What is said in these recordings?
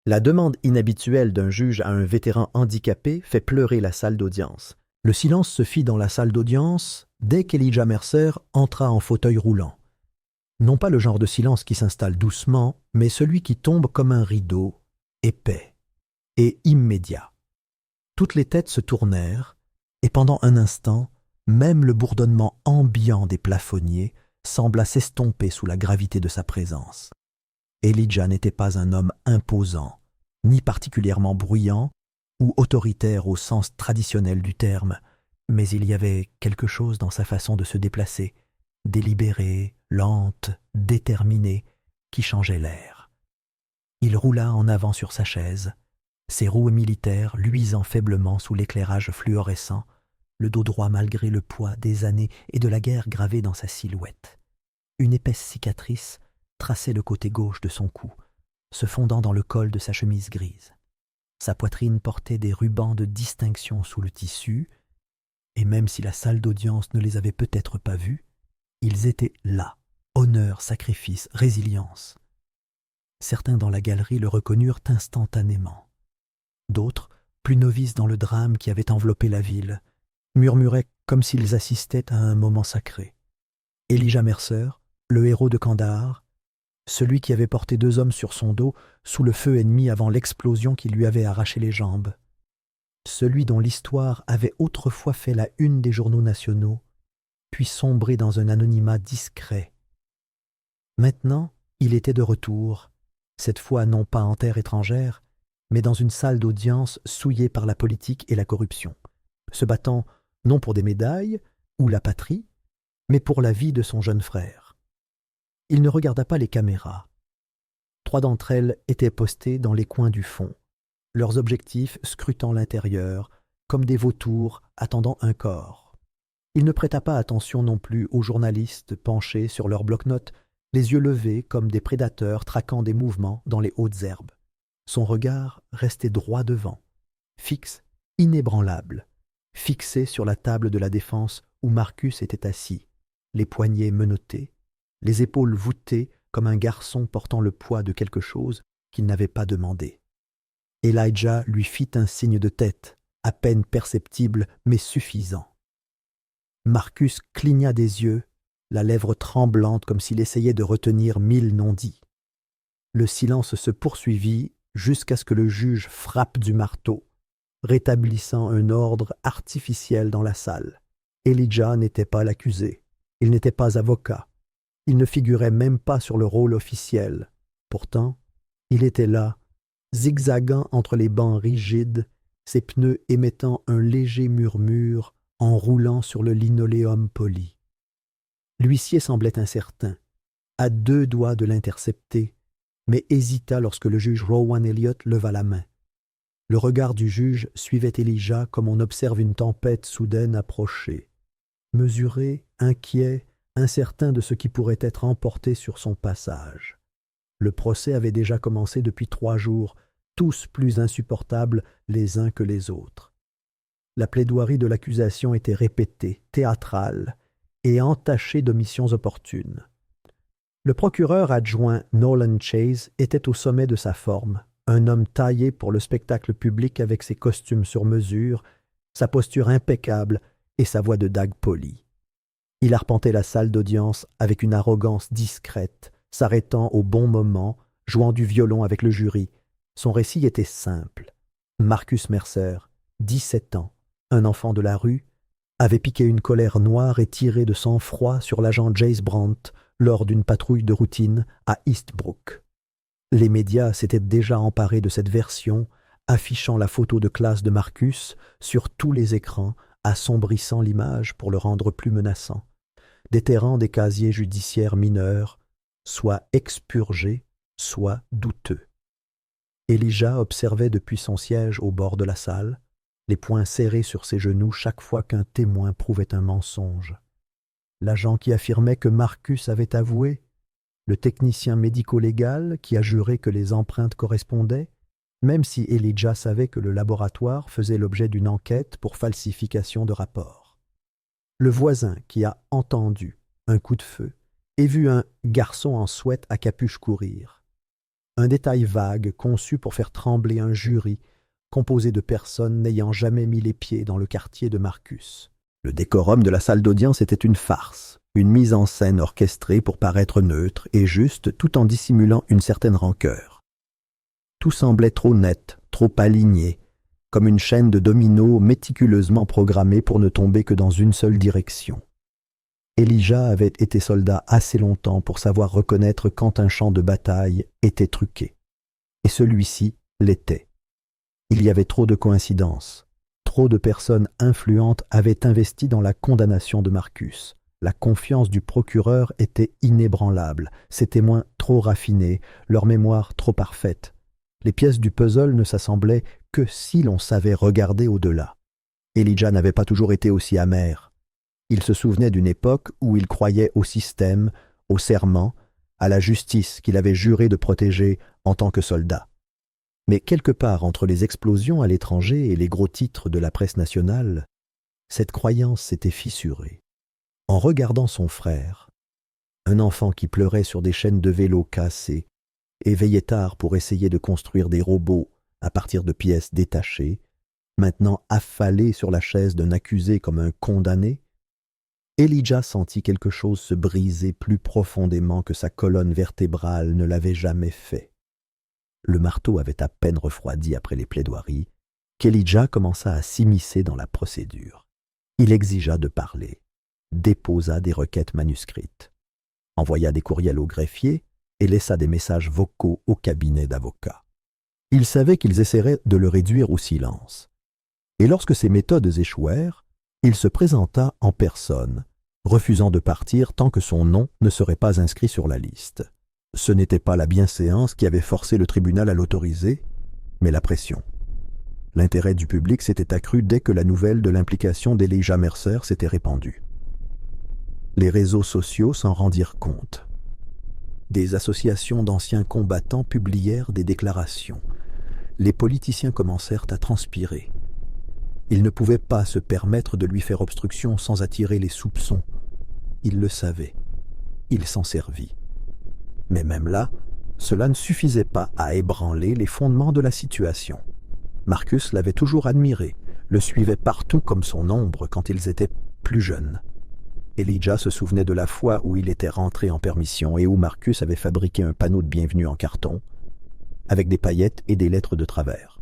La demande inhabituelle d'un juge à un vétéran handicapé fait pleurer la salle d'audience. Le silence se fit dans la salle d'audience dès qu'Elijah Mercer entra en fauteuil roulant. Non pas le genre de silence qui s'installe doucement, mais celui qui tombe comme un rideau, épais et immédiat. Toutes les têtes se tournèrent, et pendant un instant, même le bourdonnement ambiant des plafonniers sembla s'estomper sous la gravité de sa présence. Elijah n'était pas un homme imposant, ni particulièrement bruyant ou autoritaire au sens traditionnel du terme, mais il y avait quelque chose dans sa façon de se déplacer, délibérée, lente, déterminée, qui changeait l'air. Il roula en avant sur sa chaise, ses roues militaires luisant faiblement sous l'éclairage fluorescent, le dos droit malgré le poids des années et de la guerre gravée dans sa silhouette. Une épaisse cicatrice traçait le côté gauche de son cou, se fondant dans le col de sa chemise grise. Sa poitrine portait des rubans de distinction sous le tissu, et même si la salle d'audience ne les avait peut-être pas vus, ils étaient là, honneur, sacrifice, résilience. Certains dans la galerie le reconnurent instantanément. D'autres, plus novices dans le drame qui avait enveloppé la ville, murmuraient comme s'ils assistaient à un moment sacré. Elijah Mercer, le héros de Kandahar, celui qui avait porté 2 hommes sur son dos sous le feu ennemi avant l'explosion qui lui avait arraché les jambes, celui dont l'histoire avait autrefois fait la une des journaux nationaux, puis sombré dans un anonymat discret. Maintenant, il était de retour, cette fois non pas en terre étrangère, mais dans une salle d'audience souillée par la politique et la corruption, se battant non pour des médailles ou la patrie, mais pour la vie de son jeune frère. Il ne regarda pas les caméras. 3 d'entre elles étaient postées dans les coins du fond, leurs objectifs scrutant l'intérieur, comme des vautours attendant un corps. Il ne prêta pas attention non plus aux journalistes penchés sur leurs bloc-notes, les yeux levés comme des prédateurs traquant des mouvements dans les hautes herbes. Son regard restait droit devant, fixe, inébranlable, fixé sur la table de la défense où Marcus était assis, les poignets menottés, les épaules voûtées comme un garçon portant le poids de quelque chose qu'il n'avait pas demandé. Elijah lui fit un signe de tête, à peine perceptible mais suffisant. Marcus cligna des yeux, la lèvre tremblante comme s'il essayait de retenir 1000 non-dits. Le silence se poursuivit jusqu'à ce que le juge frappe du marteau, rétablissant un ordre artificiel dans la salle. Elijah n'était pas l'accusé, il n'était pas avocat, il ne figurait même pas sur le rôle officiel. Pourtant, il était là, zigzagant entre les bancs rigides, ses pneus émettant un léger murmure en roulant sur le linoléum poli. L'huissier semblait incertain, à 2 doigts de l'intercepter, mais hésita lorsque le juge Rowan Elliott leva la main. Le regard du juge suivait Elijah comme on observe une tempête soudaine approcher. Mesuré, inquiet, incertain de ce qui pourrait être emporté sur son passage. Le procès avait déjà commencé depuis 3 jours, tous plus insupportables les uns que les autres. La plaidoirie de l'accusation était répétée, théâtrale, et entachée d'omissions opportunes. Le procureur adjoint Nolan Chase était au sommet de sa forme, un homme taillé pour le spectacle public avec ses costumes sur mesure, sa posture impeccable et sa voix de dague polie. Il arpentait la salle d'audience avec une arrogance discrète, s'arrêtant au bon moment, jouant du violon avec le jury. Son récit était simple. Marcus Mercer, 17 ans, un enfant de la rue, avait piqué une colère noire et tiré de sang-froid sur l'agent Jace Brandt lors d'une patrouille de routine à Eastbrook. Les médias s'étaient déjà emparés de cette version, affichant la photo de classe de Marcus sur tous les écrans, assombrissant l'image pour le rendre plus menaçant, déterrant des casiers judiciaires mineurs, soit expurgés, soit douteux. Elijah observait depuis son siège au bord de la salle, les poings serrés sur ses genoux chaque fois qu'un témoin prouvait un mensonge. L'agent qui affirmait que Marcus avait avoué, le technicien médico-légal qui a juré que les empreintes correspondaient, même si Elijah savait que le laboratoire faisait l'objet d'une enquête pour falsification de rapport. Le voisin qui a entendu un coup de feu et vu un garçon en sweat à capuche courir. un détail vague conçu pour faire trembler un jury composé de personnes n'ayant jamais mis les pieds dans le quartier de Marcus. Le décorum de la salle d'audience était une farce, une mise en scène orchestrée pour paraître neutre et juste tout en dissimulant une certaine rancœur. Tout semblait trop net, trop aligné, comme une chaîne de dominos méticuleusement programmée pour ne tomber que dans une seule direction. Elijah avait été soldat assez longtemps pour savoir reconnaître quand un champ de bataille était truqué. Et celui-ci l'était. Il y avait trop de coïncidences. Trop de personnes influentes avaient investi dans la condamnation de Marcus. La confiance du procureur était inébranlable, ses témoins trop raffinés, leur mémoire trop parfaite. Les pièces du puzzle ne s'assemblaient que si l'on savait regarder au-delà. Elijah n'avait pas toujours été aussi amer. Il se souvenait d'une époque où il croyait au système, au serment, à la justice qu'il avait juré de protéger en tant que soldat. Mais quelque part entre les explosions à l'étranger et les gros titres de la presse nationale, cette croyance s'était fissurée. En regardant son frère, un enfant qui pleurait sur des chaînes de vélo cassées et veillait tard pour essayer de construire des robots à partir de pièces détachées, maintenant affalé sur la chaise d'un accusé comme un condamné, Elijah sentit quelque chose se briser plus profondément que sa colonne vertébrale ne l'avait jamais fait. Le marteau avait à peine refroidi après les plaidoiries qu'Elijah commença à s'immiscer dans la procédure. Il exigea de parler, déposa des requêtes manuscrites, envoya des courriels au greffier et laissa des messages vocaux au cabinet d'avocats. Il savait qu'ils essaieraient de le réduire au silence. Et lorsque ces méthodes échouèrent, il se présenta en personne, refusant de partir tant que son nom ne serait pas inscrit sur la liste. Ce n'était pas la bienséance qui avait forcé le tribunal à l'autoriser, mais la pression. L'intérêt du public s'était accru dès que la nouvelle de l'implication d'Elijah Mercer s'était répandue. Les réseaux sociaux s'en rendirent compte. Des associations d'anciens combattants publièrent des déclarations. Les politiciens commencèrent à transpirer. Ils ne pouvaient pas se permettre de lui faire obstruction sans attirer les soupçons. Il le savait. Il s'en servit. Mais même là, cela ne suffisait pas à ébranler les fondements de la situation. Marcus l'avait toujours admiré, le suivait partout comme son ombre quand ils étaient plus jeunes. Elijah se souvenait de la fois où il était rentré en permission et où Marcus avait fabriqué un panneau de bienvenue en carton, avec des paillettes et des lettres de travers.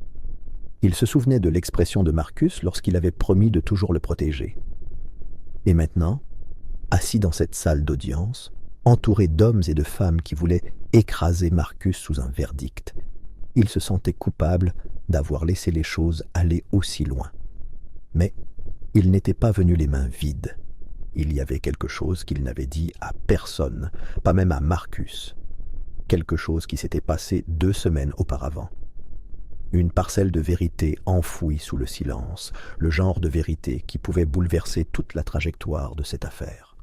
Il se souvenait de l'expression de Marcus lorsqu'il avait promis de toujours le protéger. Et maintenant, assis dans cette salle d'audience, entouré d'hommes et de femmes qui voulaient écraser Marcus sous un verdict, il se sentait coupable d'avoir laissé les choses aller aussi loin. Mais il n'était pas venu les mains vides. Il y avait quelque chose qu'il n'avait dit à personne, pas même à Marcus. Quelque chose qui s'était passé 2 semaines auparavant. Une parcelle de vérité enfouie sous le silence, le genre de vérité qui pouvait bouleverser toute la trajectoire de cette affaire.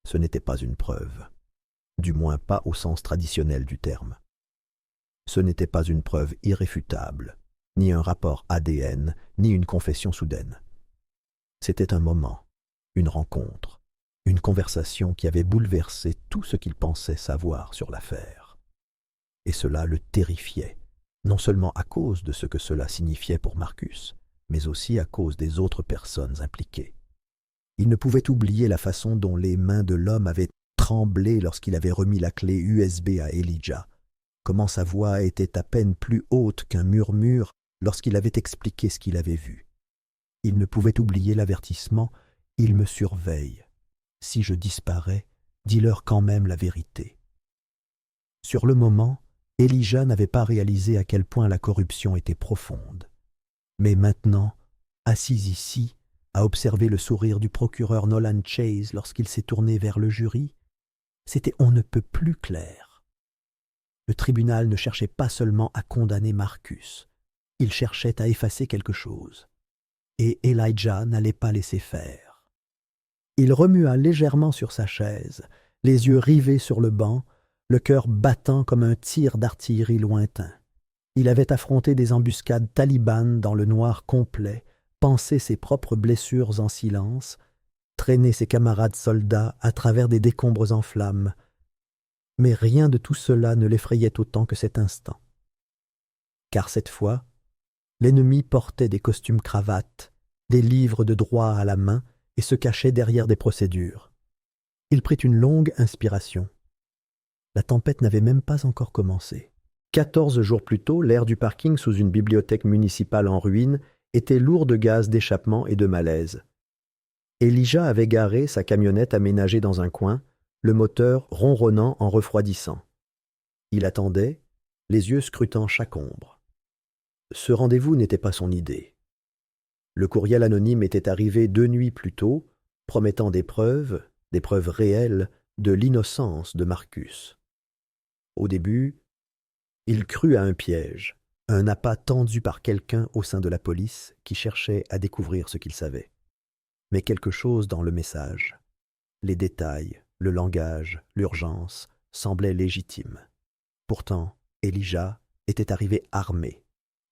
Ce n'était pas une preuve, du moins pas au sens traditionnel du terme. Ce n'était pas une preuve irréfutable, ni un rapport ADN, ni une confession soudaine. C'était un moment, une rencontre, une conversation qui avait bouleversé tout ce qu'il pensait savoir sur l'affaire. Et cela le terrifiait, non seulement à cause de ce que cela signifiait pour Marcus, mais aussi à cause des autres personnes impliquées. Il ne pouvait oublier la façon dont les mains de l'homme avaient tremblé lorsqu'il avait remis la clé USB à Elijah, comment sa voix était à peine plus haute qu'un murmure lorsqu'il avait expliqué ce qu'il avait vu. Il ne pouvait oublier l'avertissement « Il me surveille. Si je disparais, dis-leur quand même la vérité. » Sur le moment, Elijah n'avait pas réalisé à quel point la corruption était profonde. Mais maintenant, assis ici, à observer le sourire du procureur Nolan Chase lorsqu'il s'est tourné vers le jury, c'était on ne peut plus clair. Le tribunal ne cherchait pas seulement à condamner Marcus, il cherchait à effacer quelque chose. Et Elijah n'allait pas laisser faire. Il remua légèrement sur sa chaise, les yeux rivés sur le banc, le cœur battant comme un tir d'artillerie lointain. Il avait affronté des embuscades talibanes dans le noir complet, pensé ses propres blessures en silence, traîné ses camarades soldats à travers des décombres en flammes. Mais rien de tout cela ne l'effrayait autant que cet instant. Car cette fois, l'ennemi portait des costumes cravates, des livres de droit à la main et se cachait derrière des procédures. Il prit une longue inspiration. La tempête n'avait même pas encore commencé. 14 jours plus tôt, l'air du parking sous une bibliothèque municipale en ruine était lourd de gaz d'échappement et de malaise. Elijah avait garé sa camionnette aménagée dans un coin, le moteur ronronnant en refroidissant. Il attendait, les yeux scrutant chaque ombre. Ce rendez-vous n'était pas son idée. Le courriel anonyme était arrivé 2 nuits plus tôt, promettant des preuves réelles, de l'innocence de Marcus. Au début, il crut à un piège, un appât tendu par quelqu'un au sein de la police qui cherchait à découvrir ce qu'il savait. Mais quelque chose dans le message, les détails, le langage, l'urgence, semblait légitime. Pourtant, Elijah était arrivé armé,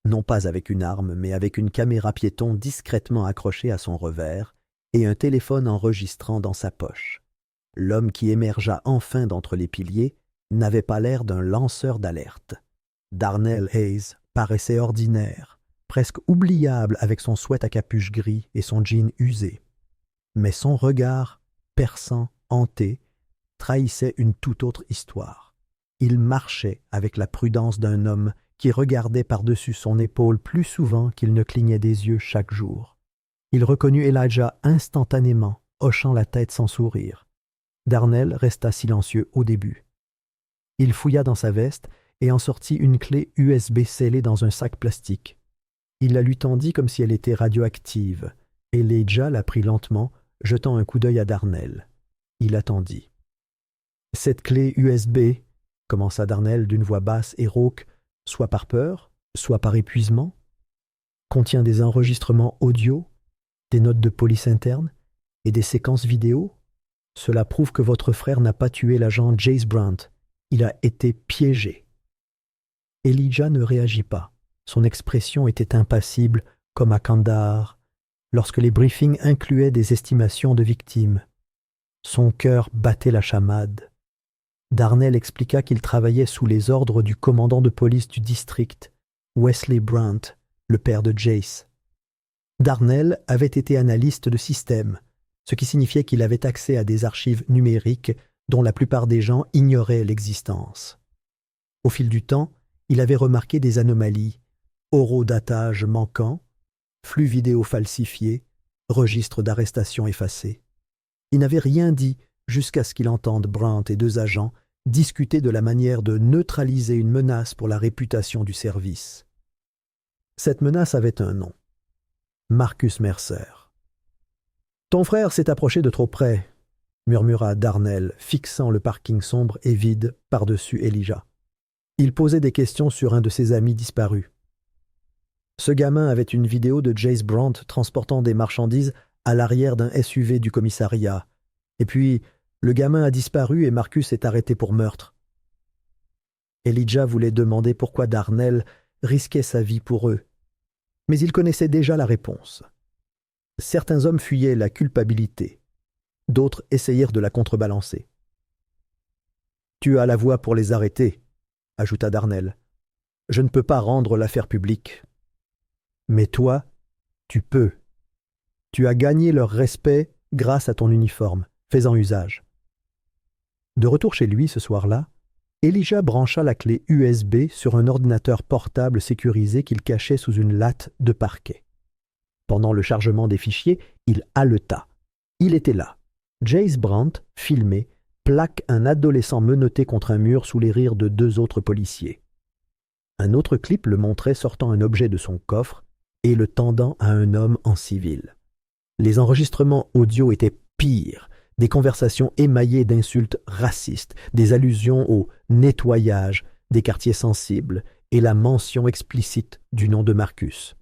non pas avec une arme, mais avec une caméra piéton discrètement accrochée à son revers et un téléphone enregistrant dans sa poche. L'homme qui émergea enfin d'entre les piliers n'avait pas l'air d'un lanceur d'alerte. Darnell Hayes paraissait ordinaire, presque oubliable avec son sweat à capuche gris et son jean usé. Mais son regard, perçant, hanté, trahissait une toute autre histoire. Il marchait avec la prudence d'un homme qui regardait par-dessus son épaule plus souvent qu'il ne clignait des yeux chaque jour. Il reconnut Elijah instantanément, hochant la tête sans sourire. Darnell resta silencieux au début. Il fouilla dans sa veste et en sortit une clé USB scellée dans un sac plastique. Il la lui tendit comme si elle était radioactive, et Elijah la prit lentement, jetant un coup d'œil à Darnell. Il attendit. « Cette clé USB, » commença Darnell d'une voix basse et rauque, soit par peur, soit par épuisement, contient des enregistrements audio, des notes de police interne et des séquences vidéo. Cela prouve que votre frère n'a pas tué l'agent Jace Brandt. Il a été piégé. Elijah ne réagit pas. Son expression était impassible, comme à Kandahar, lorsque les briefings incluaient des estimations de victimes. Son cœur battait la chamade. Darnell expliqua qu'il travaillait sous les ordres du commandant de police du district, Wesley Brandt, le père de Jace. Darnell avait été analyste de système, ce qui signifiait qu'il avait accès à des archives numériques dont la plupart des gens ignoraient l'existence. Au fil du temps, il avait remarqué des anomalies, horodatage manquant, flux vidéo falsifiés, registres d'arrestation effacés. Il n'avait rien dit jusqu'à ce qu'il entende Brandt et 2 agents discuter de la manière de neutraliser une menace pour la réputation du service. Cette menace avait un nom. Marcus Mercer. « Ton frère s'est approché de trop près », murmura Darnell, fixant le parking sombre et vide par-dessus Elijah. Il posait des questions sur un de ses amis disparus. Ce gamin avait une vidéo de Jace Brandt transportant des marchandises à l'arrière d'un SUV du commissariat. Et puis, le gamin a disparu et Marcus est arrêté pour meurtre. Elijah voulait demander pourquoi Darnell risquait sa vie pour eux. Mais il connaissait déjà la réponse. Certains hommes fuyaient la culpabilité. D'autres essayèrent de la contrebalancer. « Tu as la voix pour les arrêter », ajouta Darnell. « Je ne peux pas rendre l'affaire publique. » « Mais toi, tu peux. Tu as gagné leur respect grâce à ton uniforme. Fais-en usage. » De retour chez lui ce soir-là, Elijah brancha la clé USB sur un ordinateur portable sécurisé qu'il cachait sous une latte de parquet. Pendant le chargement des fichiers, il haleta. Il était là. Jace Brandt, filmé, plaque un adolescent menotté contre un mur sous les rires de 2 autres policiers. Un autre clip le montrait sortant un objet de son coffre et le tendant à un homme en civil. Les enregistrements audio étaient pires, des conversations émaillées d'insultes racistes, des allusions au nettoyage des quartiers sensibles et la mention explicite du nom de Marcus.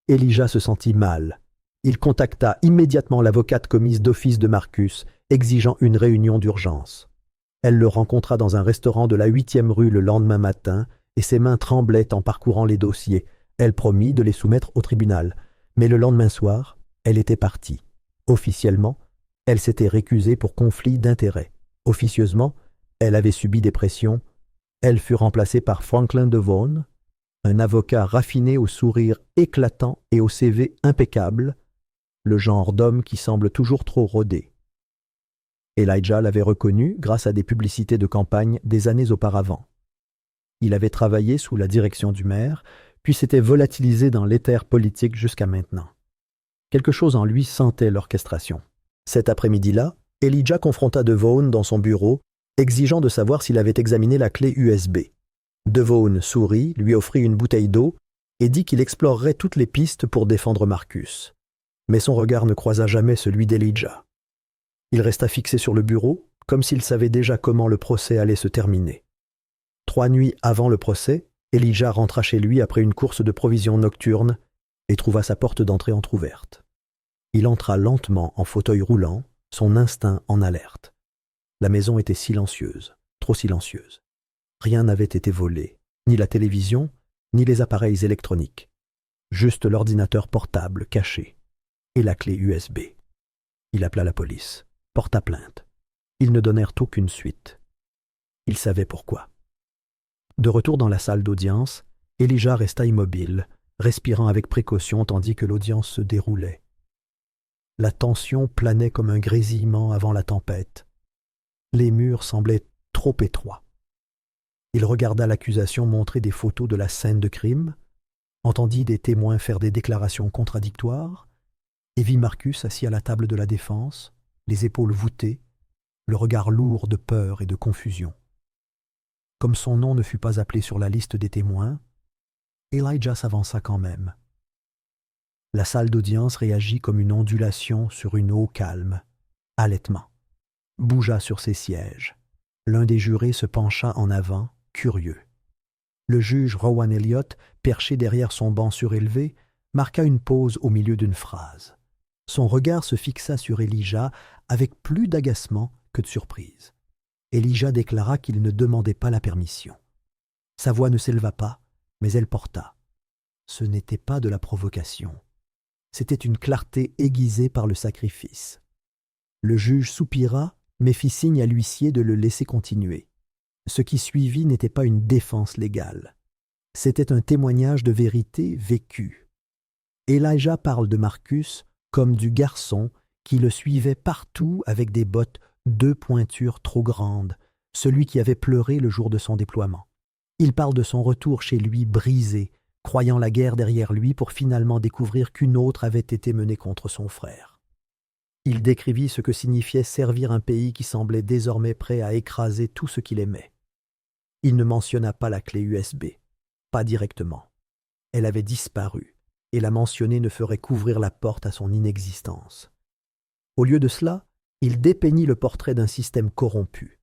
Elijah se sentit mal. Il contacta immédiatement l'avocate commise d'office de Marcus, exigeant une réunion d'urgence. Elle le rencontra dans un restaurant de la 8e rue le lendemain matin et ses mains tremblaient en parcourant les dossiers. Elle promit de les soumettre au tribunal. Mais le lendemain soir, elle était partie. Officiellement, elle s'était récusée pour conflit d'intérêts. Officieusement, Elle avait subi des pressions. Elle fut remplacée par Franklin Devon, un avocat raffiné au sourire éclatant et au CV impeccable, le genre d'homme qui semble toujours trop rodé. Elijah l'avait reconnu grâce à des publicités de campagne des années auparavant. Il avait travaillé sous la direction du maire, puis s'était volatilisé dans l'éther politique jusqu'à maintenant. Quelque chose en lui sentait l'orchestration. Cet après-midi-là, Elijah confronta Devon dans son bureau, exigeant de savoir s'il avait examiné la clé USB. Devon sourit, lui offrit une bouteille d'eau et dit qu'il explorerait toutes les pistes pour défendre Marcus. Mais son regard ne croisa jamais celui d'Elijah. Il resta fixé sur le bureau, comme s'il savait déjà comment le procès allait se terminer. 3 nuits avant le procès, Elijah rentra chez lui après une course de provisions nocturne et trouva sa porte d'entrée entr'ouverte. Il entra lentement en fauteuil roulant, son instinct en alerte. La maison était silencieuse, trop silencieuse. Rien n'avait été volé, ni la télévision, ni les appareils électroniques. Juste l'ordinateur portable caché et la clé USB. Il appela la police, porta plainte. Ils ne donnèrent aucune suite. Il savait pourquoi. De retour dans la salle d'audience, Elijah resta immobile, respirant avec précaution tandis que l'audience se déroulait. La tension planait comme un grésillement avant la tempête. Les murs semblaient trop étroits. Il regarda l'accusation montrer des photos de la scène de crime, entendit des témoins faire des déclarations contradictoires, et vit Marcus assis à la table de la défense, les épaules voûtées, le regard lourd de peur et de confusion. Comme son nom ne fut pas appelé sur la liste des témoins, Elijah s'avança quand même. La salle d'audience réagit comme une ondulation sur une eau calme, halètement, bougea sur ses sièges. L'un des jurés se pencha en avant, curieux. Le juge Rowan Elliott, perché derrière son banc surélevé, marqua une pause au milieu d'une phrase. Son regard se fixa sur Elijah avec plus d'agacement que de surprise. Elijah déclara qu'il ne demandait pas la permission. Sa voix ne s'éleva pas, mais elle porta. Ce n'était pas de la provocation. C'était une clarté aiguisée par le sacrifice. Le juge soupira, mais fit signe à l'huissier de le laisser continuer. Ce qui suivit n'était pas une défense légale. C'était un témoignage de vérité vécue. Elijah parle de Marcus comme du garçon qui le suivait partout avec des bottes 2 pointures trop grandes, celui qui avait pleuré le jour de son déploiement. Il parle de son retour chez lui brisé, croyant la guerre derrière lui pour finalement découvrir qu'une autre avait été menée contre son frère. Il décrivit ce que signifiait servir un pays qui semblait désormais prêt à écraser tout ce qu'il aimait. Il ne mentionna pas la clé USB, pas directement. Elle avait disparu, et la mentionner ne ferait qu'ouvrir la porte à son inexistence. Au lieu de cela, il dépeignit le portrait d'un système corrompu,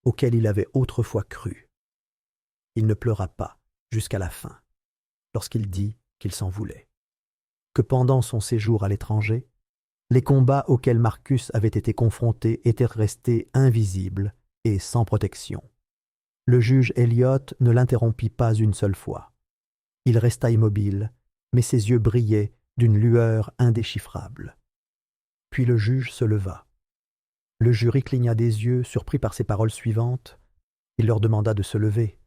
auquel il avait autrefois cru. Il ne pleura pas jusqu'à la fin, lorsqu'il dit qu'il s'en voulait. Que pendant son séjour à l'étranger, les combats auxquels Marcus avait été confronté étaient restés invisibles et sans protection. Le juge Elliott ne l'interrompit pas une seule fois. Il resta immobile, mais ses yeux brillaient d'une lueur indéchiffrable. Puis le juge se leva. Le jury cligna des yeux, surpris par ses paroles suivantes. Il leur demanda de se lever.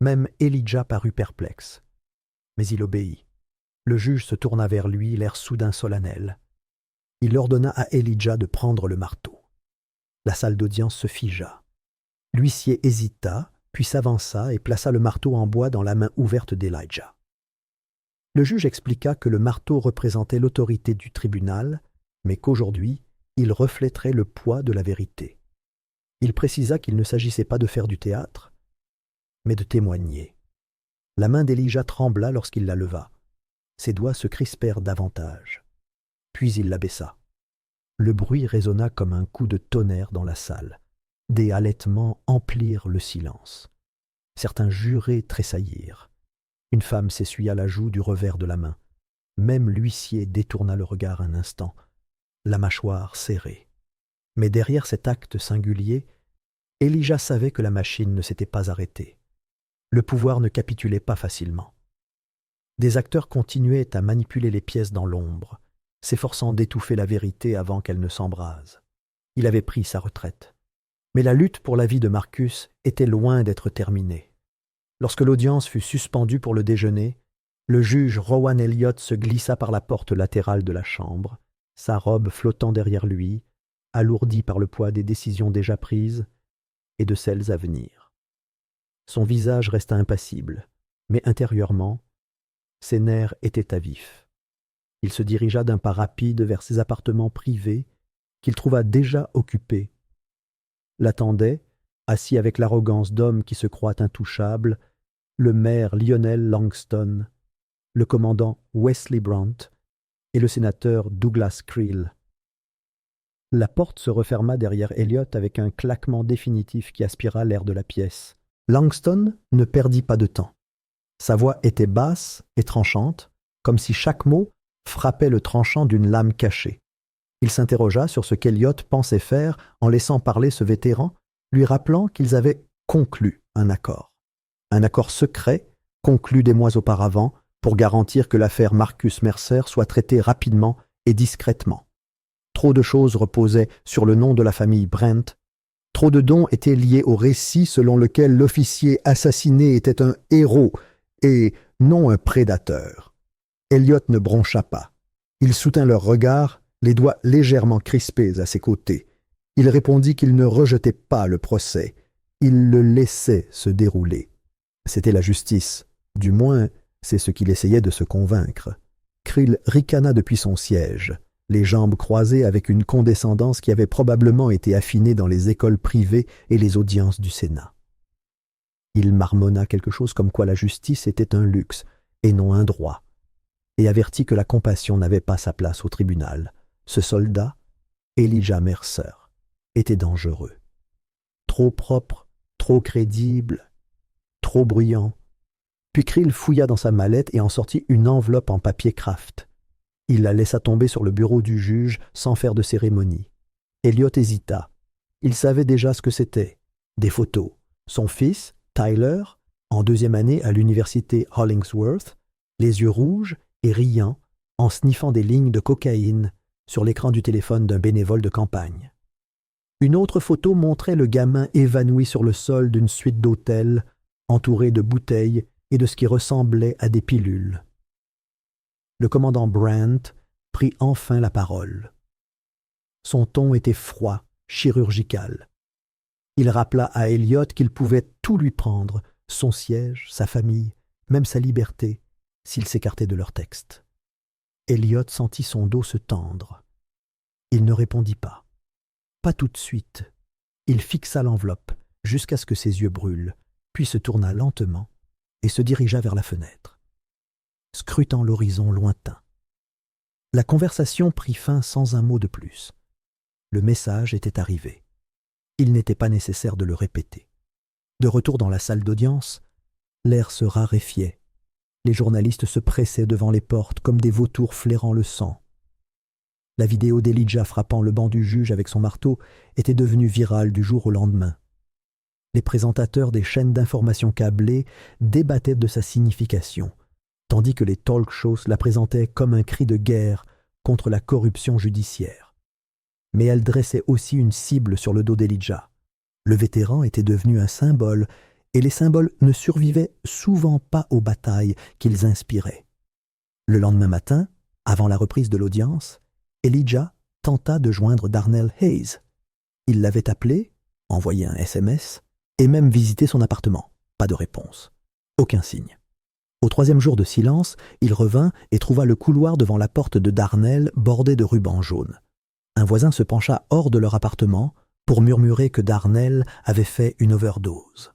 Même Elijah parut perplexe. Mais il obéit. Le juge se tourna vers lui, l'air soudain solennel. Il ordonna à Elijah de prendre le marteau. La salle d'audience se figea. L'huissier hésita, puis s'avança et plaça le marteau en bois dans la main ouverte d'Elijah. Le juge expliqua que le marteau représentait l'autorité du tribunal, mais qu'aujourd'hui, il reflèterait le poids de la vérité. Il précisa qu'il ne s'agissait pas de faire du théâtre, mais de témoigner. La main d'Elijah trembla lorsqu'il la leva. Ses doigts se crispèrent davantage. Puis il la baissa. Le bruit résonna comme un coup de tonnerre dans la salle. Des halètements emplirent le silence. Certains jurés tressaillirent. Une femme s'essuya la joue du revers de la main. Même l'huissier détourna le regard un instant, la mâchoire serrée. Mais derrière cet acte singulier, Elijah savait que la machine ne s'était pas arrêtée. Le pouvoir ne capitulait pas facilement. Des acteurs continuaient à manipuler les pièces dans l'ombre, s'efforçant d'étouffer la vérité avant qu'elle ne s'embrase. Il avait pris sa retraite. Mais la lutte pour la vie de Marcus était loin d'être terminée. Lorsque l'audience fut suspendue pour le déjeuner, le juge Rowan Elliott se glissa par la porte latérale de la chambre, sa robe flottant derrière lui, alourdie par le poids des décisions déjà prises et de celles à venir. Son visage resta impassible, mais intérieurement, ses nerfs étaient à vif. Il se dirigea d'un pas rapide vers ses appartements privés qu'il trouva déjà occupés. L'attendait, assis avec l'arrogance d'homme qui se croit intouchable, le maire Lionel Langston, le commandant Wesley Brandt et le sénateur Douglas Creel. La porte se referma derrière Elliot avec un claquement définitif qui aspira l'air de la pièce. Langston ne perdit pas de temps. Sa voix était basse et tranchante, comme si chaque mot frappait le tranchant d'une lame cachée. Il s'interrogea sur ce qu'Elliot pensait faire en laissant parler ce vétéran, lui rappelant qu'ils avaient conclu un accord. Un accord secret, conclu des mois auparavant, pour garantir que l'affaire Marcus Mercer soit traitée rapidement et discrètement. Trop de choses reposaient sur le nom de la famille Brent. Trop de dons étaient liés au récit selon lequel l'officier assassiné était un héros et non un prédateur. Elliot ne broncha pas. Il soutint leur regard, les doigts légèrement crispés à ses côtés. Il répondit qu'il ne rejetait pas le procès. Il le laissait se dérouler. C'était la justice. Du moins, c'est ce qu'il essayait de se convaincre. Creel ricana depuis son siège, les jambes croisées avec une condescendance qui avait probablement été affinée dans les écoles privées et les audiences du Sénat. Il marmonna quelque chose comme quoi la justice était un luxe et non un droit, et avertit que la compassion n'avait pas sa place au tribunal. Ce soldat, Elijah Mercer, était dangereux. Trop propre, trop crédible, trop bruyant. Puis Creel fouilla dans sa mallette et en sortit une enveloppe en papier Kraft. Il la laissa tomber sur le bureau du juge sans faire de cérémonie. Elliot hésita. Il savait déjà ce que c'était. Des photos. Son fils, Tyler, en 2e année à l'université Hollingsworth, les yeux rouges et riant, en sniffant des lignes de cocaïne sur l'écran du téléphone d'un bénévole de campagne. Une autre photo montrait le gamin évanoui sur le sol d'une suite d'hôtels, entouré de bouteilles et de ce qui ressemblait à des pilules. Le commandant Brandt prit enfin la parole. Son ton était froid, chirurgical. Il rappela à Elliot qu'il pouvait tout lui prendre, son siège, sa famille, même sa liberté, s'il s'écartait de leur texte. Elliot sentit son dos se tendre. Il ne répondit pas. Pas tout de suite. Il fixa l'enveloppe jusqu'à ce que ses yeux brûlent, puis se tourna lentement et se dirigea vers la fenêtre, scrutant l'horizon lointain. La conversation prit fin sans un mot de plus. Le message était arrivé. Il n'était pas nécessaire de le répéter. De retour dans la salle d'audience, l'air se raréfiait. Les journalistes se pressaient devant les portes comme des vautours flairant le sang. La vidéo d'Elijah frappant le banc du juge avec son marteau était devenue virale du jour au lendemain. Les présentateurs des chaînes d'information câblées débattaient de sa signification, tandis que les talk shows la présentaient comme un cri de guerre contre la corruption judiciaire. Mais elle dressait aussi une cible sur le dos d'Elijah. Le vétéran était devenu un symbole, et les symboles ne survivaient souvent pas aux batailles qu'ils inspiraient. Le lendemain matin, avant la reprise de l'audience, Elijah tenta de joindre Darnell Hayes. Il l'avait appelé, envoyé un SMS, et même visité son appartement. Pas de réponse. Aucun signe. Au 3e jour de silence, il revint et trouva le couloir devant la porte de Darnell bordé de rubans jaunes. Un voisin se pencha hors de leur appartement pour murmurer que Darnell avait fait une overdose.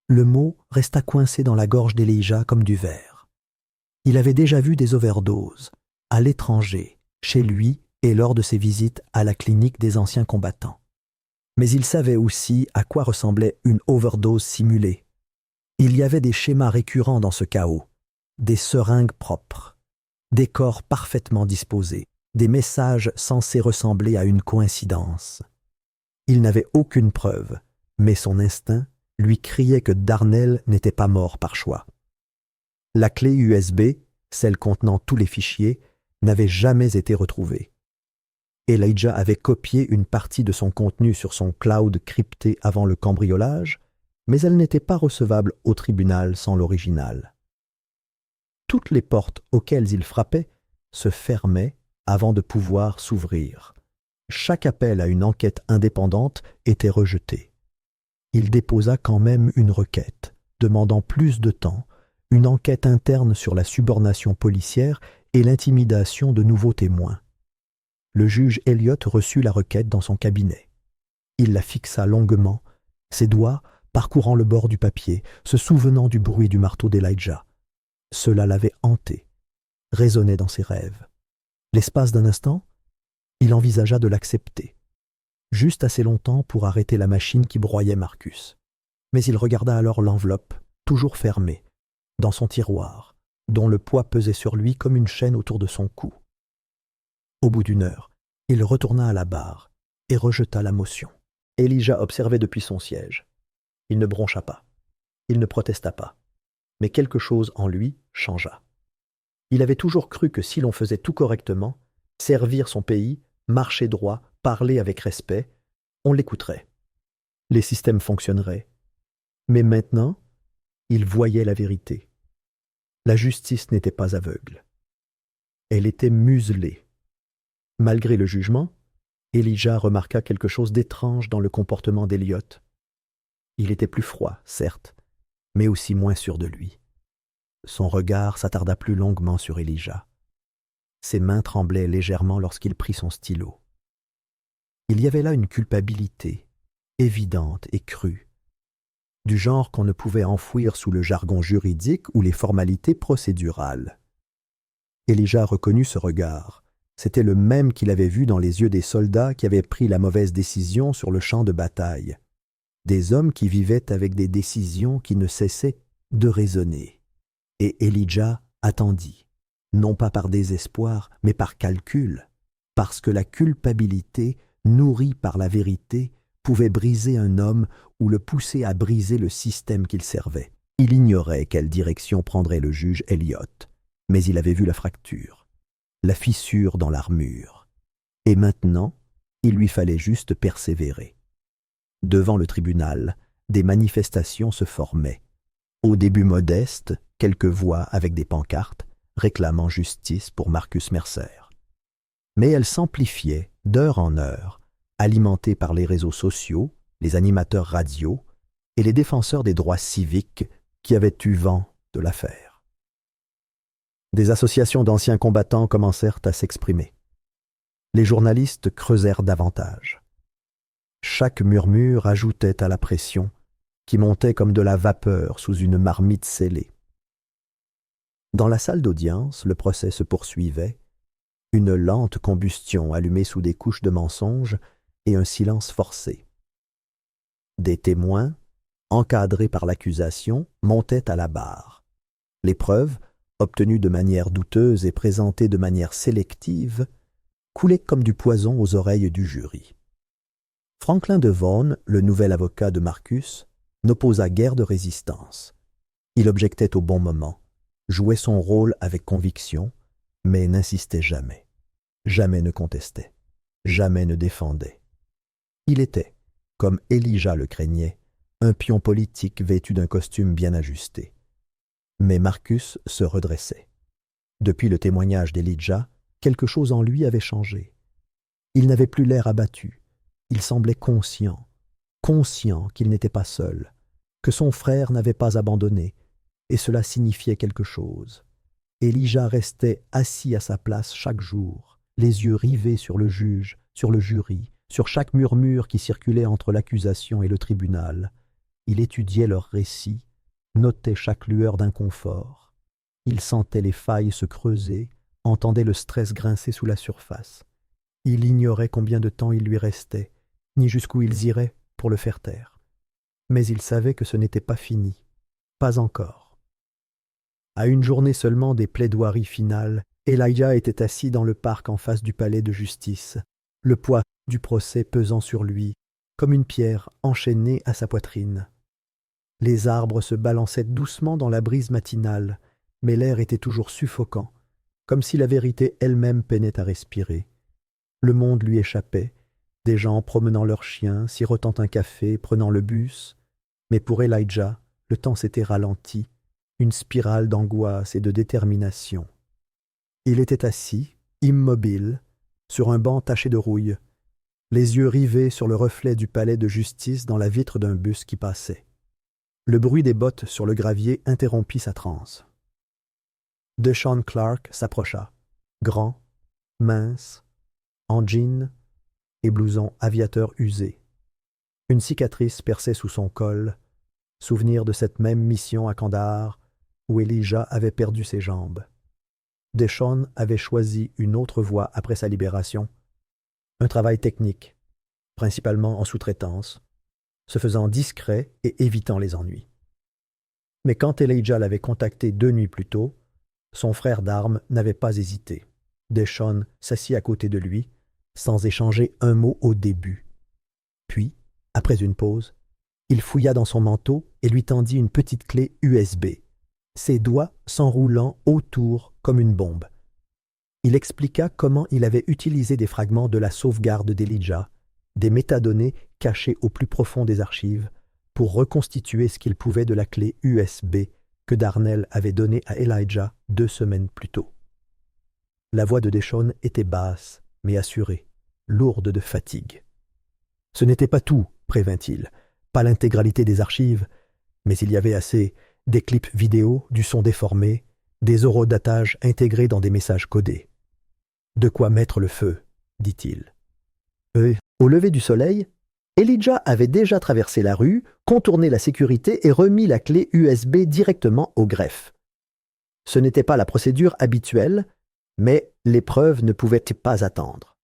Le mot resta coincé dans la gorge d'Elijah comme du verre. Il avait déjà vu des overdoses, à l'étranger, chez lui et lors de ses visites à la clinique des anciens combattants. Mais il savait aussi à quoi ressemblait une overdose simulée. Il y avait des schémas récurrents dans ce chaos, des seringues propres, des corps parfaitement disposés, des messages censés ressembler à une coïncidence. Il n'avait aucune preuve, mais son instinct lui criait que Darnell n'était pas mort par choix. La clé USB, celle contenant tous les fichiers, n'avait jamais été retrouvée. Elijah avait copié une partie de son contenu sur son cloud crypté avant le cambriolage, mais elle n'était pas recevable au tribunal sans l'original. Toutes les portes auxquelles il frappait se fermaient avant de pouvoir s'ouvrir. Chaque appel à une enquête indépendante était rejeté. Il déposa quand même une requête, demandant plus de temps, une enquête interne sur la subornation policière et l'intimidation de nouveaux témoins. Le juge Elliott reçut la requête dans son cabinet. Il la fixa longuement, ses doigts parcourant le bord du papier, se souvenant du bruit du marteau d'Elijah. Cela l'avait hanté, résonnait dans ses rêves. L'espace d'un instant, il envisagea de l'accepter, juste assez longtemps pour arrêter la machine qui broyait Marcus. Mais il regarda alors l'enveloppe, toujours fermée, dans son tiroir, dont le poids pesait sur lui comme une chaîne autour de son cou. Au bout d'une heure, il retourna à la barre et rejeta la motion. Elijah observait depuis son siège. Il ne broncha pas, il ne protesta pas, mais quelque chose en lui changea. Il avait toujours cru que si l'on faisait tout correctement, servir son pays, marcher droit, parler avec respect, on l'écouterait. Les systèmes fonctionneraient. Mais maintenant, il voyait la vérité. La justice n'était pas aveugle. Elle était muselée. Malgré le jugement, Elijah remarqua quelque chose d'étrange dans le comportement d'Elliott. Il était plus froid, certes, mais aussi moins sûr de lui. Son regard s'attarda plus longuement sur Elijah. Ses mains tremblaient légèrement lorsqu'il prit son stylo. Il y avait là une culpabilité, évidente et crue, du genre qu'on ne pouvait enfouir sous le jargon juridique ou les formalités procédurales. Elijah reconnut ce regard. C'était le même qu'il avait vu dans les yeux des soldats qui avaient pris la mauvaise décision sur le champ de bataille. Des hommes qui vivaient avec des décisions qui ne cessaient de raisonner. Et Elijah attendit, non pas par désespoir, mais par calcul, parce que la culpabilité, nourrie par la vérité, pouvait briser un homme ou le pousser à briser le système qu'il servait. Il ignorait quelle direction prendrait le juge Elliott, mais il avait vu la fracture, la fissure dans l'armure. Et maintenant, il lui fallait juste persévérer. Devant le tribunal, des manifestations se formaient. Au début modestes, quelques voix avec des pancartes, réclamant justice pour Marcus Mercer. Mais elles s'amplifiaient d'heure en heure, alimentées par les réseaux sociaux, les animateurs radio et les défenseurs des droits civiques qui avaient eu vent de l'affaire. Des associations d'anciens combattants commencèrent à s'exprimer. Les journalistes creusèrent davantage. Chaque murmure ajoutait à la pression qui montait comme de la vapeur sous une marmite scellée. Dans la salle d'audience, le procès se poursuivait, une lente combustion allumée sous des couches de mensonges et un silence forcé. Des témoins, encadrés par l'accusation, montaient à la barre. Les preuves, obtenues de manière douteuse et présentées de manière sélective, coulaient comme du poison aux oreilles du jury. Franklin Devon, le nouvel avocat de Marcus, n'opposa guère de résistance. Il objectait au bon moment, jouait son rôle avec conviction, mais n'insistait jamais. Jamais ne contestait, jamais ne défendait. Il était, comme Elijah le craignait, un pion politique vêtu d'un costume bien ajusté. Mais Marcus se redressait. Depuis le témoignage d'Elijah, quelque chose en lui avait changé. Il n'avait plus l'air abattu. Il semblait conscient qu'il n'était pas seul, que son frère n'avait pas abandonné, et cela signifiait quelque chose. Elijah restait assis à sa place chaque jour, les yeux rivés sur le juge, sur le jury, sur chaque murmure qui circulait entre l'accusation et le tribunal. Il étudiait leurs récits, notait chaque lueur d'inconfort. Il sentait les failles se creuser, entendait le stress grincer sous la surface. Il ignorait combien de temps il lui restait, ni jusqu'où ils iraient pour le faire taire. Mais il savait que ce n'était pas fini, pas encore. À une journée seulement des plaidoiries finales, Elijah était assis dans le parc en face du palais de justice, le poids du procès pesant sur lui, comme une pierre enchaînée à sa poitrine. Les arbres se balançaient doucement dans la brise matinale, mais l'air était toujours suffocant, comme si la vérité elle-même peinait à respirer. Le monde lui échappait, des gens promenant leurs chiens, sirotant un café, prenant le bus. Mais pour Elijah, le temps s'était ralenti, une spirale d'angoisse et de détermination. Il était assis, immobile, sur un banc taché de rouille, les yeux rivés sur le reflet du palais de justice dans la vitre d'un bus qui passait. Le bruit des bottes sur le gravier interrompit sa transe. DeShawn Clark s'approcha, grand, mince, en jean et blouson aviateur usé. Une cicatrice perçait sous son col, souvenir de cette même mission à Kandahar où Elijah avait perdu ses jambes. DeShawn avait choisi une autre voie après sa libération, un travail technique, principalement en sous-traitance, se faisant discret et évitant les ennuis. Mais quand Elijah l'avait contacté 2 nuits plus tôt, son frère d'armes n'avait pas hésité. DeShawn s'assit à côté de lui, sans échanger un mot au début. Puis, après une pause, il fouilla dans son manteau et lui tendit une petite clé USB, ses doigts s'enroulant autour comme une bombe. Il expliqua comment il avait utilisé des fragments de la sauvegarde d'Elijah, des métadonnées cachées au plus profond des archives, pour reconstituer ce qu'il pouvait de la clé USB que Darnell avait donnée à Elijah 2 semaines plus tôt. La voix de DeShawn était basse, mais assurée, lourde de fatigue. Ce n'était pas tout, prévint-il, pas l'intégralité des archives, mais il y avait assez des clips vidéo, du son déformé, des horodatages intégrés dans des messages codés. De quoi mettre le feu, dit-il. Au lever du soleil, Elijah avait déjà traversé la rue, contourné la sécurité et remis la clé USB directement au greffe. Ce n'était pas la procédure habituelle, mais l'épreuve ne pouvait pas attendre.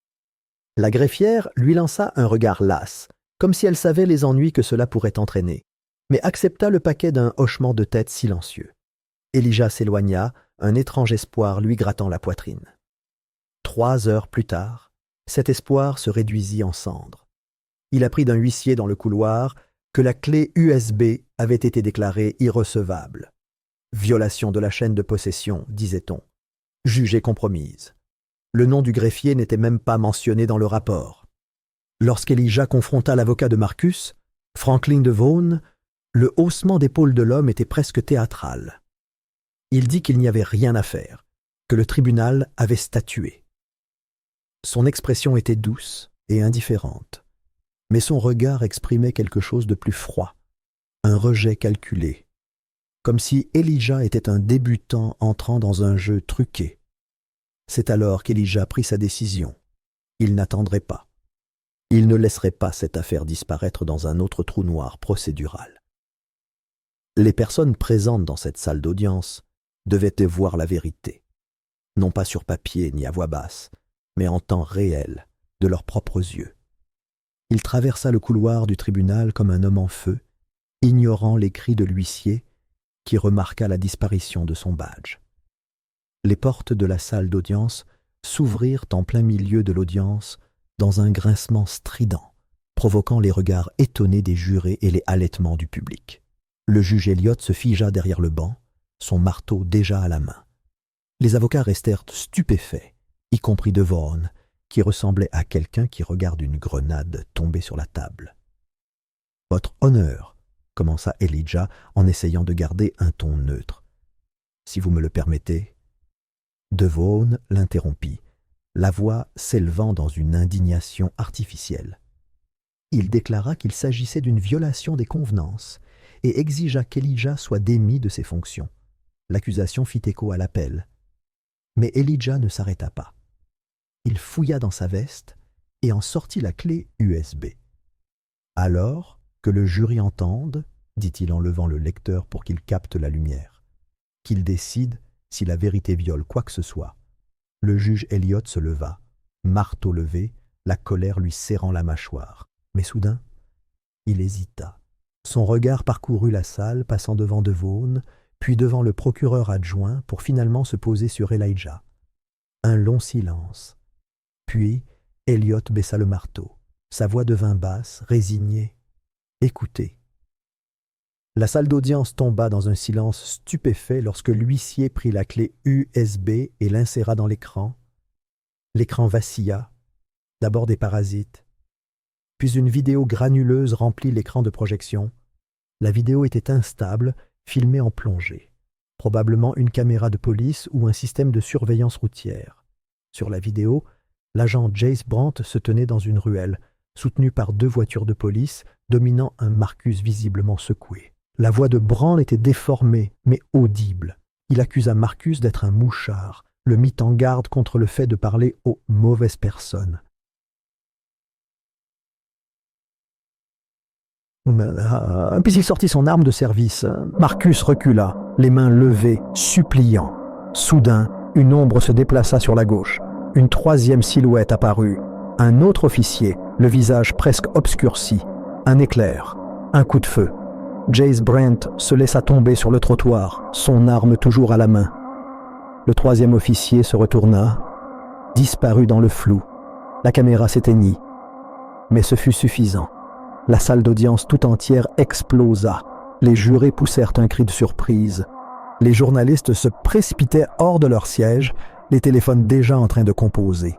La greffière lui lança un regard las, comme si elle savait les ennuis que cela pourrait entraîner, mais accepta le paquet d'un hochement de tête silencieux. Elijah s'éloigna, un étrange espoir lui grattant la poitrine. 3 heures plus tard, cet espoir se réduisit en cendres. Il apprit d'un huissier dans le couloir que la clé USB avait été déclarée irrecevable. Violation de la chaîne de possession, disait-on. Jugée compromise. Le nom du greffier n'était même pas mentionné dans le rapport. Lorsqu'Elijah confronta l'avocat de Marcus, Franklin DeVaughn, le haussement d'épaule de l'homme était presque théâtral. Il dit qu'il n'y avait rien à faire, que le tribunal avait statué. Son expression était douce et indifférente, mais son regard exprimait quelque chose de plus froid, un rejet calculé, comme si Elijah était un débutant entrant dans un jeu truqué. C'est alors qu'Elijah prit sa décision. Il n'attendrait pas. Il ne laisserait pas cette affaire disparaître dans un autre trou noir procédural. Les personnes présentes dans cette salle d'audience devaient voir la vérité, non pas sur papier ni à voix basse, mais en temps réel, de leurs propres yeux. Il traversa le couloir du tribunal comme un homme en feu, ignorant les cris de l'huissier qui remarqua la disparition de son badge. Les portes de la salle d'audience s'ouvrirent en plein milieu de l'audience dans un grincement strident, provoquant les regards étonnés des jurés et les halètements du public. Le juge Elliott se figea derrière le banc, son marteau déjà à la main. Les avocats restèrent stupéfaits, y compris DeVaughn, qui ressemblait à quelqu'un qui regarde une grenade tomber sur la table. « Votre honneur », commença Elijah en essayant de garder un ton neutre. « Si vous me le permettez. » DeVaughn l'interrompit, la voix s'élevant dans une indignation artificielle. Il déclara qu'il s'agissait d'une violation des convenances et exigea qu'Elijah soit démis de ses fonctions. L'accusation fit écho à l'appel. Mais Elijah ne s'arrêta pas. Il fouilla dans sa veste et en sortit la clé USB. « Alors que le jury entende, dit-il en levant le lecteur pour qu'il capte la lumière, qu'il décide si la vérité viole quoi que ce soit. » Le juge Elliott se leva, marteau levé, la colère lui serrant la mâchoire. Mais soudain, il hésita. Son regard parcourut la salle, passant devant DeVaughn, puis devant le procureur adjoint pour finalement se poser sur Elijah. Un long silence. Puis, Elliott baissa le marteau. Sa voix devint basse, résignée. « Écoutez. » La salle d'audience tomba dans un silence stupéfait lorsque l'huissier prit la clé USB et l'inséra dans l'écran. L'écran vacilla, D'abord des parasites, puis une vidéo granuleuse remplit l'écran de projection. La vidéo était instable, filmée en plongée. Probablement une caméra de police ou un système de surveillance routière. Sur la vidéo, l'agent Jace Brandt se tenait dans une ruelle, soutenu par 2 voitures de police, dominant un Marcus visiblement secoué. La voix de Brandt était déformée, mais audible. Il accusa Marcus d'être un mouchard, le mit en garde contre le fait de parler aux mauvaises personnes. Puis il sortit son arme de service. Marcus recula, les mains levées, suppliant. Soudain, une ombre se déplaça sur la gauche. Une 3e silhouette apparut. Un autre officier, le visage presque obscurci. Un éclair. Un coup de feu. Jace Brandt se laissa tomber sur le trottoir, son arme toujours à la main. Le 3e officier se retourna, disparut dans le flou. La caméra s'éteignit. Mais ce fut suffisant. La salle d'audience tout entière explosa. Les jurés poussèrent un cri de surprise. Les journalistes se précipitaient hors de leur siège, les téléphones déjà en train de composer.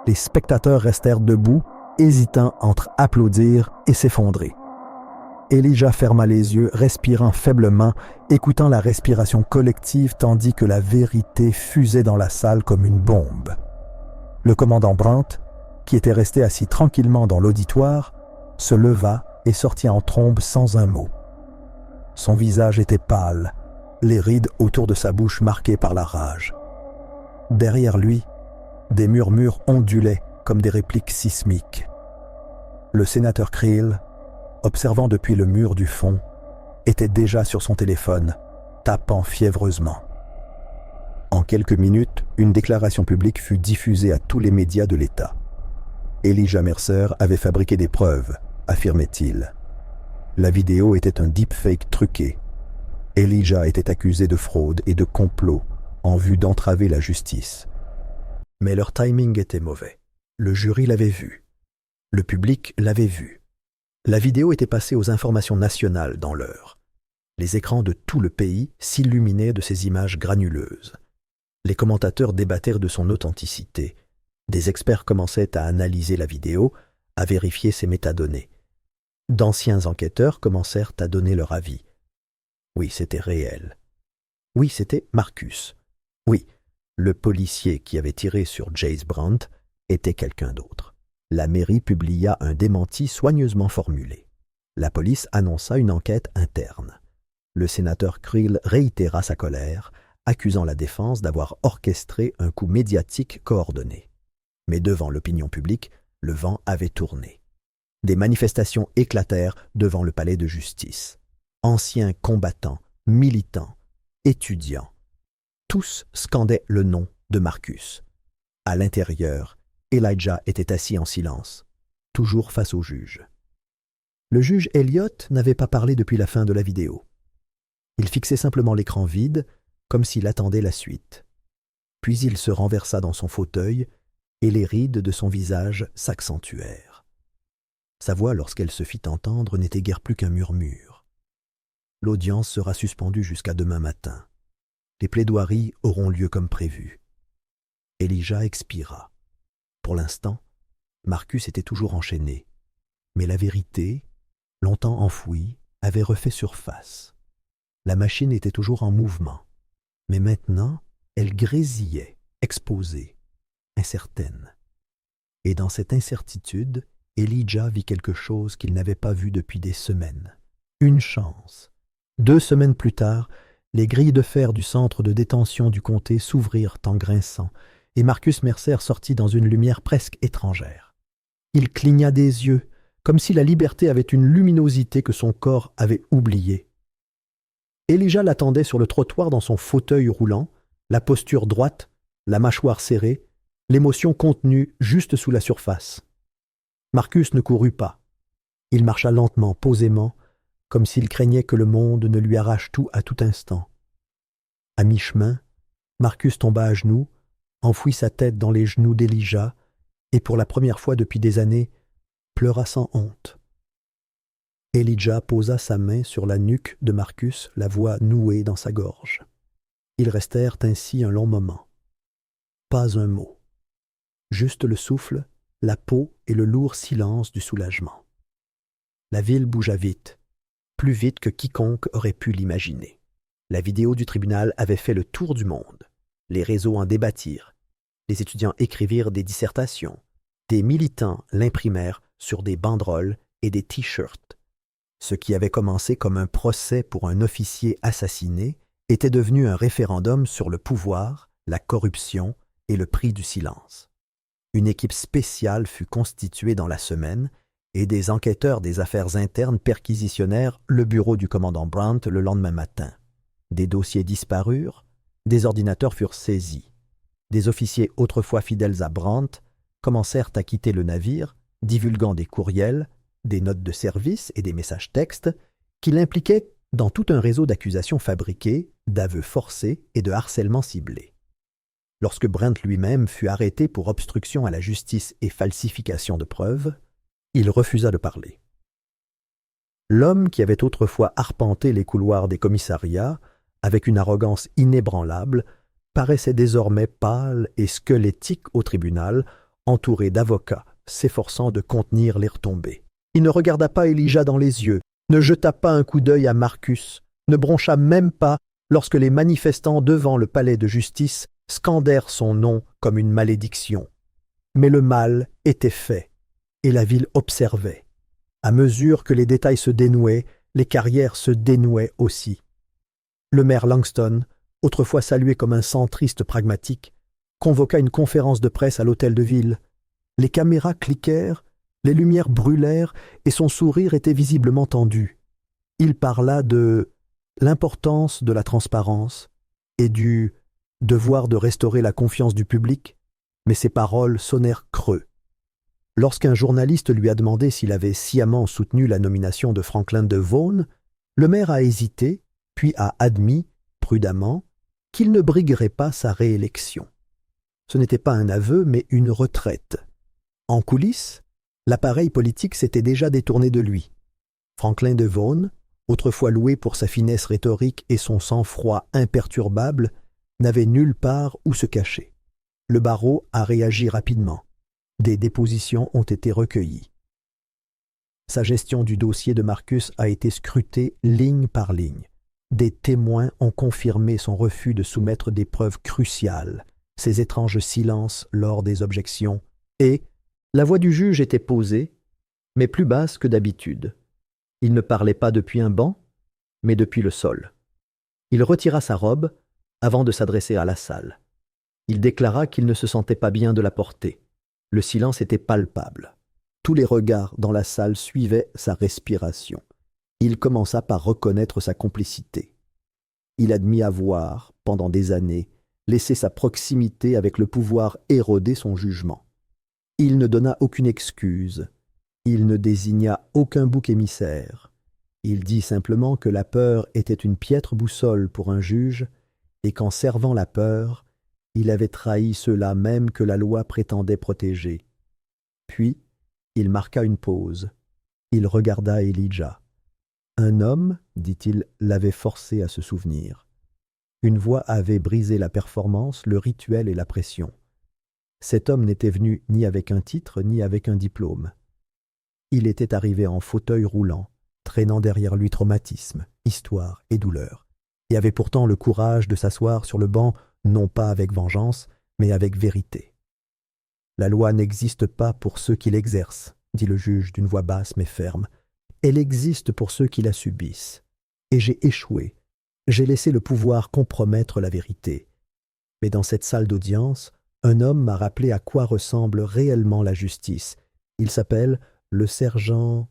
Les spectateurs restèrent debout, hésitant entre applaudir et s'effondrer. Elijah ferma les yeux, respirant faiblement, écoutant la respiration collective tandis que la vérité fusait dans la salle comme une bombe. Le commandant Brandt, qui était resté assis tranquillement dans l'auditoire, se leva et sortit en trombe sans un mot. Son visage était pâle, les rides autour de sa bouche marquées par la rage. Derrière lui, des murmures ondulaient comme des répliques sismiques. Le sénateur Creel, observant depuis le mur du fond, était déjà sur son téléphone, tapant fiévreusement. En quelques minutes, une déclaration publique fut diffusée à tous les médias de l'État. Elijah Mercer avait fabriqué des preuves, affirmait-il. La vidéo était un deepfake truqué. Elijah était accusé de fraude et de complot en vue d'entraver la justice. Mais leur timing était mauvais. Le jury l'avait vu. Le public l'avait vu. La vidéo était passée aux informations nationales dans l'heure. Les écrans de tout le pays s'illuminaient de ces images granuleuses. Les commentateurs débattèrent de son authenticité. Des experts commençaient à analyser la vidéo, à vérifier ses métadonnées. D'anciens enquêteurs commencèrent à donner leur avis. Oui, c'était réel. Oui, c'était Marcus. Oui, le policier qui avait tiré sur Jace Brandt était quelqu'un d'autre. La mairie publia un démenti soigneusement formulé. La police annonça une enquête interne. Le sénateur Creel réitéra sa colère, accusant la défense d'avoir orchestré un coup médiatique coordonné. Mais devant l'opinion publique, le vent avait tourné. Des manifestations éclatèrent devant le palais de justice. Anciens combattants, militants, étudiants, tous scandaient le nom de Marcus. À l'intérieur, Elijah était assis en silence, toujours face au juge. Le juge Elliott n'avait pas parlé depuis la fin de la vidéo. Il fixait simplement l'écran vide, comme s'il attendait la suite. Puis il se renversa dans son fauteuil et les rides de son visage s'accentuèrent. Sa voix, lorsqu'elle se fit entendre, n'était guère plus qu'un murmure. L'audience sera suspendue jusqu'à demain matin. Les plaidoiries auront lieu comme prévu. Elijah expira. Pour l'instant, Marcus était toujours enchaîné, mais la vérité, longtemps enfouie, avait refait surface. La machine était toujours en mouvement, mais maintenant, elle grésillait, exposée, incertaine. Et dans cette incertitude, Elijah vit quelque chose qu'il n'avait pas vu depuis des semaines. Une chance. 2 semaines plus tard, les grilles de fer du centre de détention du comté s'ouvrirent en grinçant, et Marcus Mercer sortit dans une lumière presque étrangère. Il cligna des yeux, comme si la liberté avait une luminosité que son corps avait oubliée. Elijah l'attendait sur le trottoir dans son fauteuil roulant, la posture droite, la mâchoire serrée, l'émotion contenue juste sous la surface. Marcus ne courut pas. Il marcha lentement, posément, comme s'il craignait que le monde ne lui arrache tout à tout instant. À mi-chemin, Marcus tomba à genoux, enfouit sa tête dans les genoux d'Elijah et pour la première fois depuis des années, pleura sans honte. Elijah posa sa main sur la nuque de Marcus, la voix nouée dans sa gorge. Ils restèrent ainsi un long moment. Pas un mot. Juste le souffle, la peau et le lourd silence du soulagement. La ville bougea vite, plus vite que quiconque aurait pu l'imaginer. La vidéo du tribunal avait fait le tour du monde. Les réseaux en débattirent. Les étudiants écrivirent des dissertations. Des militants l'imprimèrent sur des banderoles et des t-shirts. Ce qui avait commencé comme un procès pour un officier assassiné était devenu un référendum sur le pouvoir, la corruption et le prix du silence. Une équipe spéciale fut constituée dans la semaine et des enquêteurs des affaires internes perquisitionnèrent le bureau du commandant Brandt le lendemain matin. Des dossiers disparurent, des ordinateurs furent saisis. Des officiers autrefois fidèles à Brandt commencèrent à quitter le navire, divulguant des courriels, des notes de service et des messages textes qui l'impliquaient dans tout un réseau d'accusations fabriquées, d'aveux forcés et de harcèlement ciblé. Lorsque Brandt lui-même fut arrêté pour obstruction à la justice et falsification de preuves, il refusa de parler. L'homme qui avait autrefois arpenté les couloirs des commissariats avec une arrogance inébranlable paraissait désormais pâle et squelettique au tribunal, entouré d'avocats s'efforçant de contenir les retombées. Il ne regarda pas Elijah dans les yeux, ne jeta pas un coup d'œil à Marcus, ne broncha même pas lorsque les manifestants devant le palais de justice scandèrent son nom comme une malédiction. Mais le mal était fait, et la ville observait. À mesure que les détails se dénouaient, les carrières se dénouaient aussi. Le maire Langston, autrefois salué comme un centriste pragmatique, convoqua une conférence de presse à l'hôtel de ville. Les caméras cliquèrent, les lumières brûlèrent et son sourire était visiblement tendu. Il parla de l'importance de la transparence et du devoir de restaurer la confiance du public, mais ses paroles sonnèrent creux. Lorsqu'un journaliste lui a demandé s'il avait sciemment soutenu la nomination de Franklin de Vaughan, le maire a hésité, puis a admis, prudemment, qu'il ne briguerait pas sa réélection. Ce n'était pas un aveu, mais une retraite. En coulisses, l'appareil politique s'était déjà détourné de lui. Franklin de Vaughan, autrefois loué pour sa finesse rhétorique et son sang-froid imperturbable, n'avait nulle part où se cacher. Le barreau a réagi rapidement. Des dépositions ont été recueillies. Sa gestion du dossier de Marcus a été scrutée ligne par ligne. Des témoins ont confirmé son refus de soumettre des preuves cruciales, ses étranges silences lors des objections, et la voix du juge était posée, mais plus basse que d'habitude. Il ne parlait pas depuis un banc, mais depuis le sol. Il retira sa robe avant de s'adresser à la salle. Il déclara qu'il ne se sentait pas bien de la porter. Le silence était palpable. Tous les regards dans la salle suivaient sa respiration. Il commença par reconnaître sa complicité. Il admit avoir, pendant des années, laissé sa proximité avec le pouvoir éroder son jugement. Il ne donna aucune excuse. Il ne désigna aucun bouc émissaire. Il dit simplement que la peur était une piètre boussole pour un juge et qu'en servant la peur, il avait trahi ceux-là même que la loi prétendait protéger. Puis, il marqua une pause. Il regarda Elijah. Un homme, dit-il, l'avait forcé à se souvenir. Une voix avait brisé la performance, le rituel et la pression. Cet homme n'était venu ni avec un titre, ni avec un diplôme. Il était arrivé en fauteuil roulant, traînant derrière lui traumatisme, histoire et douleur, et avait pourtant le courage de s'asseoir sur le banc, non pas avec vengeance, mais avec vérité. La loi n'existe pas pour ceux qui l'exercent, dit le juge d'une voix basse mais ferme. Elle existe pour ceux qui la subissent. Et j'ai échoué. J'ai laissé le pouvoir compromettre la vérité. Mais dans cette salle d'audience, un homme m'a rappelé à quoi ressemble réellement la justice. Il s'appelle le sergent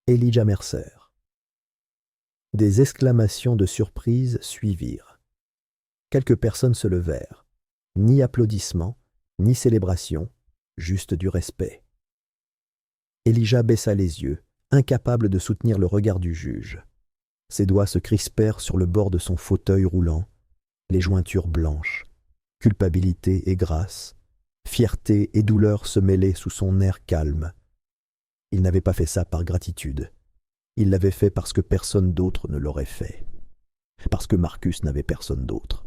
Elijah Mercer. Des exclamations de surprise suivirent. Quelques personnes se levèrent. Ni applaudissements, ni célébration, juste du respect. Elijah baissa les yeux, incapable de soutenir le regard du juge. Ses doigts se crispèrent sur le bord de son fauteuil roulant, les jointures blanches. Culpabilité et grâce, fierté et douleur se mêlaient sous son air calme. Il n'avait pas fait ça par gratitude. Il l'avait fait parce que personne d'autre ne l'aurait fait. Parce que Marcus n'avait personne d'autre.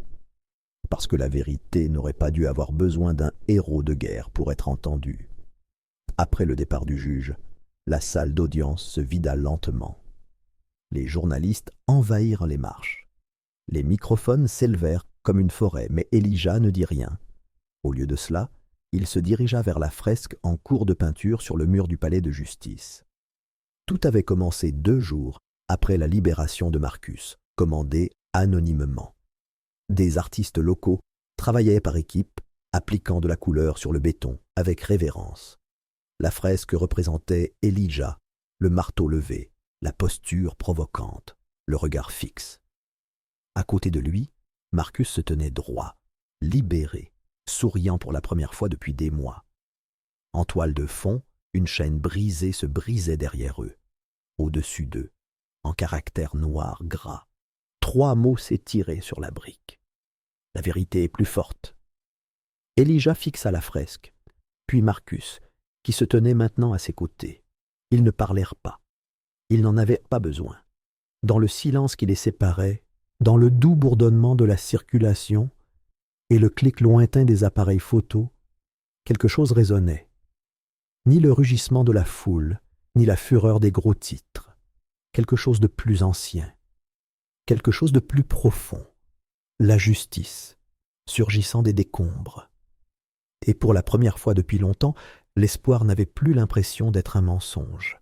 Parce que la vérité n'aurait pas dû avoir besoin d'un héros de guerre pour être entendue. Après le départ du juge, la salle d'audience se vida lentement. Les journalistes envahirent les marches. Les microphones s'élevèrent comme une forêt, mais Elijah ne dit rien. Au lieu de cela, il se dirigea vers la fresque en cours de peinture sur le mur du palais de justice. Tout avait commencé 2 jours après la libération de Marcus, commandée anonymement. Des artistes locaux travaillaient par équipe, appliquant de la couleur sur le béton avec révérence. La fresque représentait Elijah, le marteau levé, la posture provocante, le regard fixe. À côté de lui, Marcus se tenait droit, libéré, souriant pour la première fois depuis des mois. En toile de fond, une chaîne brisée se brisait derrière eux. Au-dessus d'eux, en caractères noirs gras, 3 mots s'étiraient sur la brique. La vérité est plus forte. Elijah fixa la fresque, puis Marcus, qui se tenait maintenant à ses côtés. Ils ne parlèrent pas. Ils n'en avaient pas besoin. Dans le silence qui les séparait, dans le doux bourdonnement de la circulation et le clic lointain des appareils photo, quelque chose résonnait. Ni le rugissement de la foule, ni la fureur des gros titres. Quelque chose de plus ancien. Quelque chose de plus profond. La justice, surgissant des décombres. Et pour la première fois depuis longtemps, l'espoir n'avait plus l'impression d'être un mensonge.